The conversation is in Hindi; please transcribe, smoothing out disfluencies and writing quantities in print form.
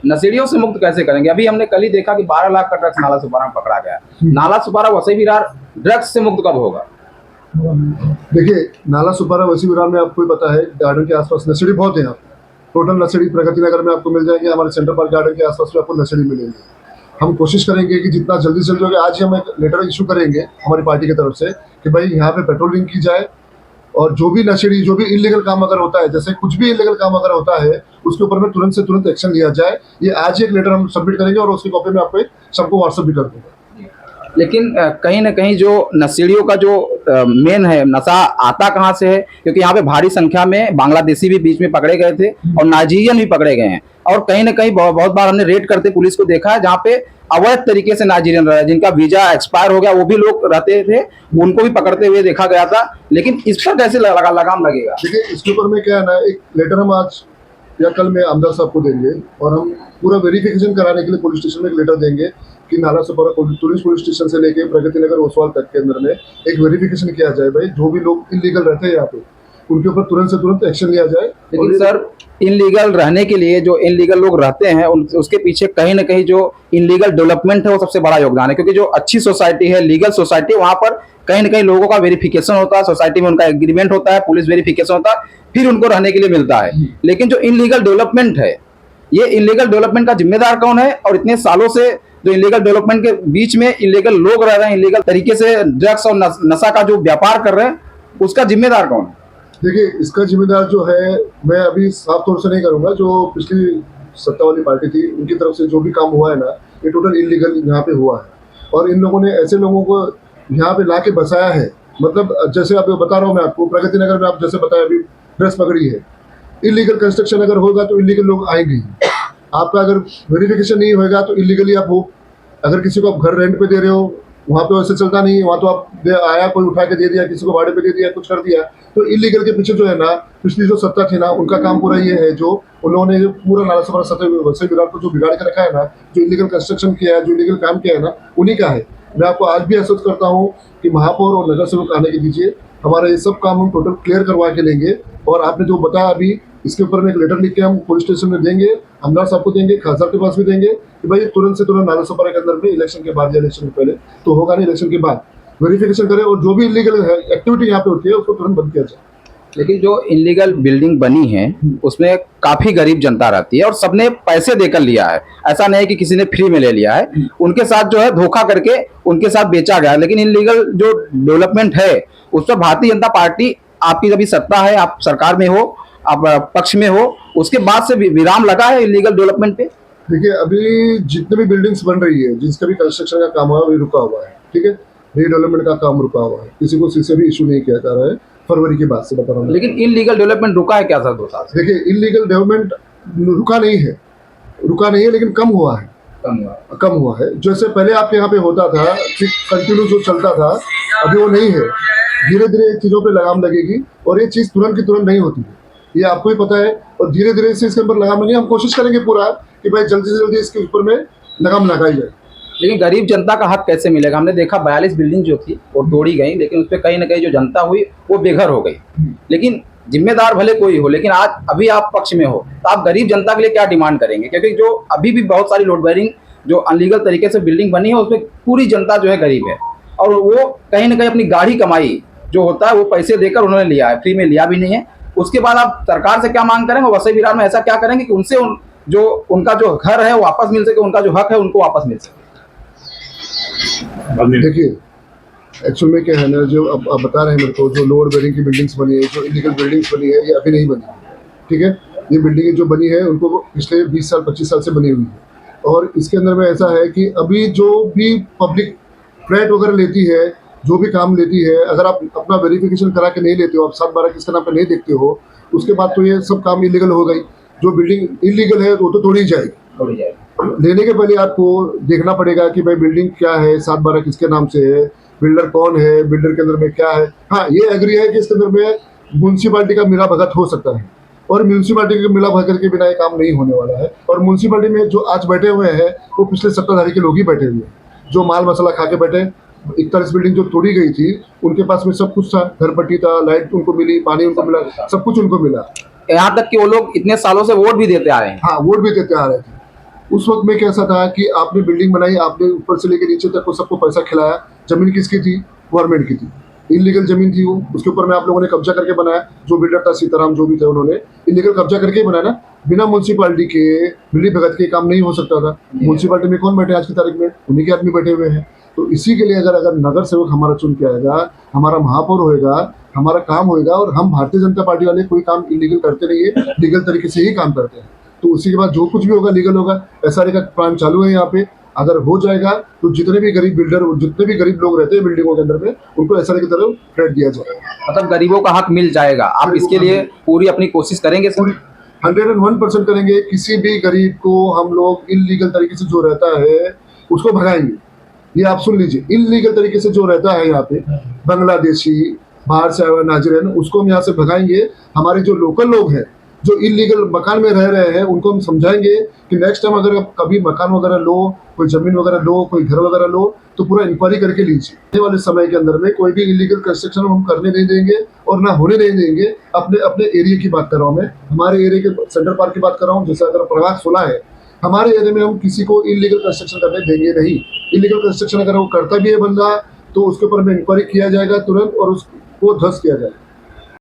नशेड़ियों से मुक्त कैसे करेंगे? अभी हमने कल ही देखा कि 12 लाख का ड्रग्स नाला सुपारा में पकड़ा गया। नाला सुपारा वसई विरार ड्रग्स से मुक्त कब होगा? देखिए, नाला सुपारा वसी विरार में आपको ही पता है, गार्डन के आसपास नशेड़ी बहुत है। यहाँ टोटल नशेड़ी प्रगति नगर में आपको मिल जाएंगे, हमारे सेंट्रल पार्क गार्डन के आसपास में आपको नशेड़ी मिलेंगे। हम कोशिश करेंगे कि जितना जल्दी से जल्दी हो, आज ही हम एक लेटर इशू करेंगे हमारी पार्टी की तरफ से कि भाई यहाँ पे पेट्रोलिंग की जाए, और जो भी नशेड़ी, जो भी इलीगल काम अगर होता है, जैसे कुछ भी इलीगल काम अगर होता है, उसके ऊपर में तुरंत से तुरंत एक्शन लिया जाए। ये आज ही एक लेटर हम सबमिट करेंगे और उसकी कॉपी में आपको सबको व्हाट्सएप भी कर दूंगा। लेकिन कहीं ना कहीं जो नशेड़ियों का जो मेन है नशा आता कहाँ से है? क्योंकि यहाँ पे भारी संख्या में बांग्लादेशी भी बीच में पकड़े गए थे और नाइजीरियन भी पकड़े गए हैं, और कहीं ना कहीं बहुत बार हमने रेड करते पुलिस को देखा है जहाँ पे अवैध तरीके से नाइजीरियन रहे, जिनका वीजा एक्सपायर हो गया, वो भी लोग रहते थे, उनको भी पकड़ते हुए देखा गया था। लेकिन इस पर कैसे लगाम लगेगा? देखिए, इसके ऊपर में क्या है ना, एक लेटर हम आज या कल में आमदार साहब को देंगे और हम पूरा वेरिफिकेशन कराने के लिए पुलिस स्टेशन में एक लेटर देंगे कि नाला सुपारा पुलिस स्टेशन से लेके प्रगति नगर ओसवाल तक के अंदर में एक वेरिफिकेशन किया जाए। भाई जो भी लोग इलीगल रहते हैं यहाँ पे, उनके ऊपर तुरंत से तुरंत एक्शन लिया जाए। लेकिन सर, इनलीगल रहने के लिए जो इनलीगल लोग रहते हैं उसके पीछे कहीं ना कहीं जो इनलीगल डेवलपमेंट है वो सबसे बड़ा योगदान है। क्योंकि जो अच्छी सोसाइटी है, लीगल सोसाइटी, वहां पर कहीं ना कहीं लोगों का वेरिफिकेशन होता है, सोसाइटी में उनका एग्रीमेंट होता है, पुलिस वेरिफिकेशन होता है, फिर उनको रहने के लिए मिलता है। लेकिन जो इनलीगल डेवलपमेंट है, ये इनलीगल डेवलपमेंट का जिम्मेदार कौन है? और इतने सालों से जो इलीगल डेवलपमेंट के बीच में इलीगल लोग रह रहे हैं, इलीगल तरीके से ड्रग्स और नशा का जो व्यापार कर रहे हैं, उसका जिम्मेदार कौन है? देखिए, इसका जिम्मेदार जो है, मैं अभी साफ तौर से नहीं करूंगा, जो पिछली सत्ता वाली पार्टी थी उनकी तरफ से जो भी काम हुआ है ना, ये टोटल इलीगल यहाँ पे हुआ है। और इन लोगों ने ऐसे लोगों को यहाँ पे ला के बसाया है। मतलब जैसे आप बता रहा हूँ मैं आपको, प्रगति नगर में आप जैसे बताया अभी ड्रग्स पकड़ी है, इलीगल कंस्ट्रक्शन अगर होगा तो इलीगल लोग आएंगे। आपका अगर वेरिफिकेशन नहीं होगा तो इलीगली आप हो। अगर किसी को आप घर रेंट पे दे रहे हो, वहाँ पे वैसे चलता नहीं है, वहाँ तो आप आया कोई उठा के दे दिया, किसी को भाड़े पे दे दिया, कुछ कर दिया, तो इलीगल के पीछे जो है ना, पिछली जो सत्ता थी ना, उनका काम पूरा ये है, जो उन्होंने जो पूरा नाला सुपारा वसई विरार को जो बिगाड़ के रखा है ना, जो इलीगल कंस्ट्रक्शन किया है, जो इलीगल काम किया है ना, उन्हीं का है। मैं आपको आज भी आश्वस्त करता हूँ कि महापौर और नगर सेवक आने के दीजिए, हमारा ये सब काम हम टोटल क्लियर करवा के लेंगे। और आपने जो बताया अभी, इसके ऊपर में एक लेटर लिख के हम पुलिस स्टेशन में देंगे, आमदार साहब को देंगे, खान साहब के पास भी देंगे कि भाई तुरंत से तुरंत नाला सुपारा के अंदर में इलेक्शन के बाद या इलेक्शन के पहले तो होगा नहीं, इलेक्शन के बाद वेरिफिकेशन करें और जो भी इलीगल एक्टिविटी यहाँ पे होती है उसको तुरंत बंद किया जाए। लेकिन जो इलीगल बिल्डिंग बनी है उसमें काफी गरीब जनता रहती है और सबने पैसे देकर लिया है, ऐसा नहीं है कि किसी ने फ्री में ले लिया है। उनके साथ जो है धोखा करके उनके साथ बेचा गया। लेकिन इलीगल जो डेवलपमेंट है उस पर भारतीय जनता पार्टी, आपकी जब सत्ता है, आप सरकार में हो, आप पक्ष में हो, उसके बाद से विराम लगा है इलीगल डेवलपमेंट पे? देखिए, अभी जितने भी बिल्डिंग्स बन रही है, जिसका भी कंस्ट्रक्शन का काम हुआ है, वही रुका हुआ है। ठीक है, रीडेवलपमेंट का काम रुका हुआ है, किसी को सीसे भी इशू नहीं किया जा रहा है, फरवरी की बात से बता रहा हूँ। लेकिन इलीगल डेवलपमेंट रुका है क्या सर 2 साल से? देखिए, इलीगल डेवलपमेंट रुका नहीं है, लेकिन कम हुआ है। जैसे पहले आपके यहाँ पे होता था, कंटिन्यू जो चलता था, अभी वो नहीं है। धीरे धीरे चीज़ों पे लगाम लगेगी और ये चीज़ तुरंत की तुरंत नहीं होती है, ये आपको ही पता है। और धीरे धीरे से इसके ऊपर लगाम लगेगी। हम कोशिश करेंगे पूरा कि भाई जल्दी से जल्दी इसके ऊपर में लगाम लगाई जाए। लेकिन गरीब जनता का हक कैसे मिलेगा? हमने देखा 42 बिल्डिंग जो थी वो तोड़ी गई, लेकिन उस पर कहीं ना कहीं जो जनता हुई वो बेघर हो गई। लेकिन जिम्मेदार भले कोई हो, लेकिन आज अभी आप पक्ष में हो तो आप गरीब जनता के लिए क्या डिमांड करेंगे? क्योंकि जो अभी भी बहुत सारी लोड बेरिंग जो अनलीगल तरीके से बिल्डिंग बनी है उसमें पूरी जनता जो है गरीब है, और वो कहीं ना कहीं अपनी गाढ़ी कमाई जो होता है वो पैसे देकर उन्होंने लिया है, फ्री में लिया भी नहीं है। उसके बाद आप सरकार से क्या मांग करेंगे? वसई विरार में ऐसा क्या करेंगे कि उनसे उनका जो घर है वो वापस मिल सके, उनका जो हक है उनको वापस मिल सके? देखिए, एक्चुअल में क्या है ना, जो अब बता रहे हैं मेरे को, जो लोअर बेरिंग की बिल्डिंग्स बनी है, जो इलीगल बिल्डिंग्स बनी है, ये अभी नहीं बनी। ठीक है, ये बिल्डिंग जो बनी है उनको पिछले 20 साल 25 साल से बनी हुई है। और इसके अंदर में ऐसा है कि अभी जो भी पब्लिक फ्लैट वगैरह लेती है, जो भी काम लेती है, अगर आप अपना वेरिफिकेशन करा के नहीं लेते हो, आप 7/12 किसके नाम पे नहीं देखते हो, उसके बाद तो ये सब काम इलीगल हो गई। जो बिल्डिंग इलीगल है वो तो तोड़ी जाएगी। लेने के पहले आपको देखना पड़ेगा कि भाई बिल्डिंग क्या है, 7/12 किसके नाम से है, बिल्डर कौन है, बिल्डर के अंदर में क्या है। हाँ, ये एग्री है कि इसके अंदर में म्यूनसिपालिटी का मिला भगत हो सकता है, और म्यूनसिपालिटी के मिला भगत के बिना ये काम नहीं होने वाला है। और म्यूनसिपालिटी में जो आज बैठे हुए हैं वो पिछले सत्ताधारी के लोग ही बैठे हुए हैं, जो माल मसाला खा के बैठे। 41 बिल्डिंग जो तोड़ी गई थी उनके पास में सब कुछ था, घर पट्टी था, लाइट उनको मिली, पानी उनको मिला, सब कुछ उनको मिला। यहाँ तक कि वो लोग इतने सालों से वोट भी देते आ रहे हैं। हाँ, वोट भी देते आ रहे थे। उस वक्त में कैसा था कि आपने बिल्डिंग बनाई, आपने ऊपर से लेकर नीचे तक को सबको पैसा खिलाया, जमीन किसकी थी? गवर्नमेंट की थी, इलीगल जमीन थी वो, उसके ऊपर में आप लोगों ने कब्जा करके बनाया, जो बिल्डर था सीताराम जो भी थे उन्होंने इलीगल कब्जा करके ही बनाया ना, बिना म्यूनसिपालिटी के मिली भगत के काम नहीं हो सकता था। म्यूनसिपालिटी में कौन बैठे आज की तारीख में? उन्हीं के आदमी बैठे हुए हैं। तो इसी के लिए अगर अगर नगर सेवक हमारा चुन के आएगा, हमारा महापौर होएगा, हमारा काम होएगा, और हम भारतीय जनता पार्टी वाले कोई काम इलीगल करते नहीं है, लीगल तरीके से ही काम करते हैं, तो उसी के बाद जो कुछ भी होगा लीगल होगा। एसआरए का प्लान चालू है यहाँ पे, अगर हो जाएगा तो जितने भी गरीब बिल्डर, जितने भी गरीब लोग रहते हैं बिल्डिंगों के अंदर में, उनको एसआरए की तरफ फ्लैट दिया जाएगा। मतलब गरीबों का हक मिल जाएगा। आप इसके लिए पूरी अपनी कोशिश करेंगे सर? 101% करेंगे। किसी भी गरीब को हम लोग इलीगल तरीके से जो रहता है उसको भगाएंगे। ये आप सुन लीजिए, इलीगल तरीके से जो रहता है यहाँ पे, बांग्लादेशी, बाहर से आए हुए नाज़रीन, उसको हम यहाँ से भगाएंगे। हमारे जो लोकल लोग हैं जो इलीगल मकान में रह रहे हैं, उनको हम समझाएंगे कि नेक्स्ट टाइम अगर आप कभी मकान वगैरह लो, कोई जमीन वगैरह लो, कोई घर वगैरह लो, तो पूरा इंक्वायरी करके लीजिए। आने वाले समय के अंदर में कोई भी इलीगल कंस्ट्रक्शन हम करने नहीं देंगे और ना होने नहीं देंगे। अपने अपने एरिया की बात कर रहा हूँ मैं, हमारे एरिया के सेंट्रल पार्क की बात कर रहा हूँ। जैसे अगर प्रभाग 16 है, हमारे एरिया में हम किसी को इलीगल कंस्ट्रक्शन करने देंगे नहीं। इलीगल कंस्ट्रक्शन अगर वो करता भी है बंदा, तो उसके ऊपर में इंक्वायरी किया जाएगा तुरंत और उसको ध्वस्त किया जाएगा।